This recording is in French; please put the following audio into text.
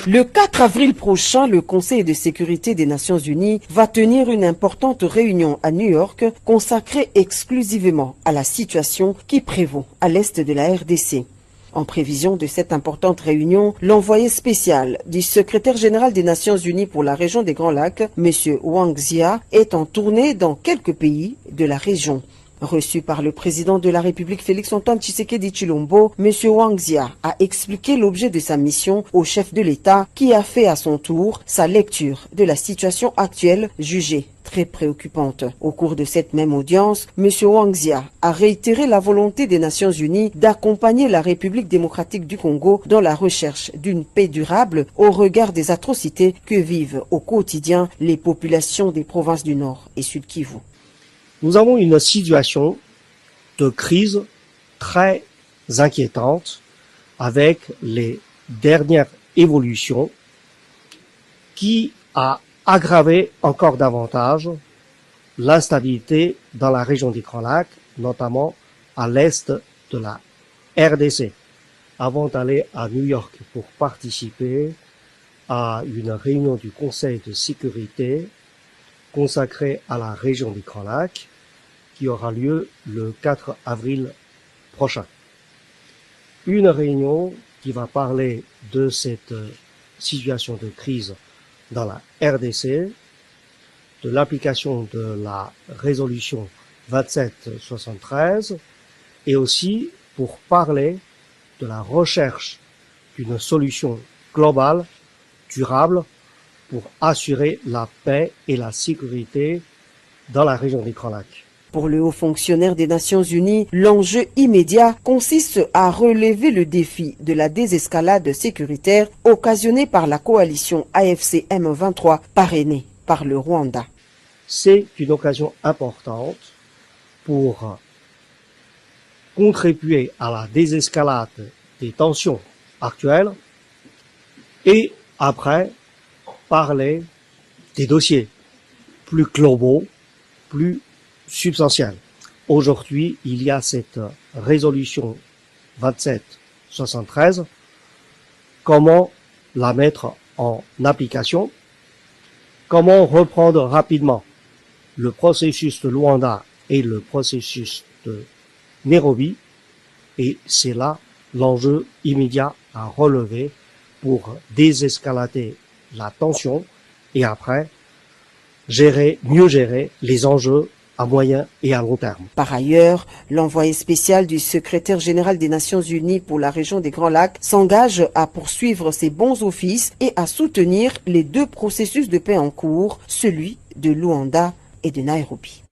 Le 4 avril prochain, le Conseil de sécurité des Nations Unies va tenir une importante réunion à New York consacrée exclusivement à la situation qui prévaut à l'est de la RDC. En prévision de cette importante réunion, l'envoyé spécial du secrétaire général des Nations Unies pour la région des Grands Lacs, M. Wang Zia, est en tournée dans quelques pays de la région. Reçu par le président de la République Félix-Antoine Tshisekedi Tshilombo, M. Wang Zia a expliqué l'objet de sa mission au chef de l'État qui a fait à son tour sa lecture de la situation actuelle jugée très préoccupante. Au cours de cette même audience, M. Wang Zia a réitéré la volonté des Nations Unies d'accompagner la République démocratique du Congo dans la recherche d'une paix durable au regard des atrocités que vivent au quotidien les populations des provinces du Nord et Sud Kivu. Nous avons une situation de crise très inquiétante avec les dernières évolutions qui a aggravé encore davantage l'instabilité dans la région des Grands Lacs, notamment à l'est de la RDC. Avant d'aller à New York pour participer à une réunion du Conseil de sécurité consacrée à la région des Grands Lacs, qui aura lieu le 4 avril prochain. Une réunion qui va parler de cette situation de crise dans la RDC, de l'application de la résolution 2773 et aussi pour parler de la recherche d'une solution globale, durable, pour assurer la paix et la sécurité dans la région des Grands Lacs. Pour le haut fonctionnaire des Nations Unies, l'enjeu immédiat consiste à relever le défi de la désescalade sécuritaire occasionnée par la coalition AFC M23 parrainée par le Rwanda. C'est une occasion importante pour contribuer à la désescalade des tensions actuelles et après parler des dossiers plus globaux, plus substantiel. Aujourd'hui, il y a cette résolution 2773. Comment la mettre en application? Comment reprendre rapidement le processus de Luanda et le processus de Nairobi? Et c'est là l'enjeu immédiat à relever pour désescalader la tension et après mieux gérer les enjeux à moyen et à long terme. Par ailleurs, l'envoyé spécial du secrétaire général des Nations Unies pour la région des Grands Lacs s'engage à poursuivre ses bons offices et à soutenir les deux processus de paix en cours, celui de Luanda et de Nairobi.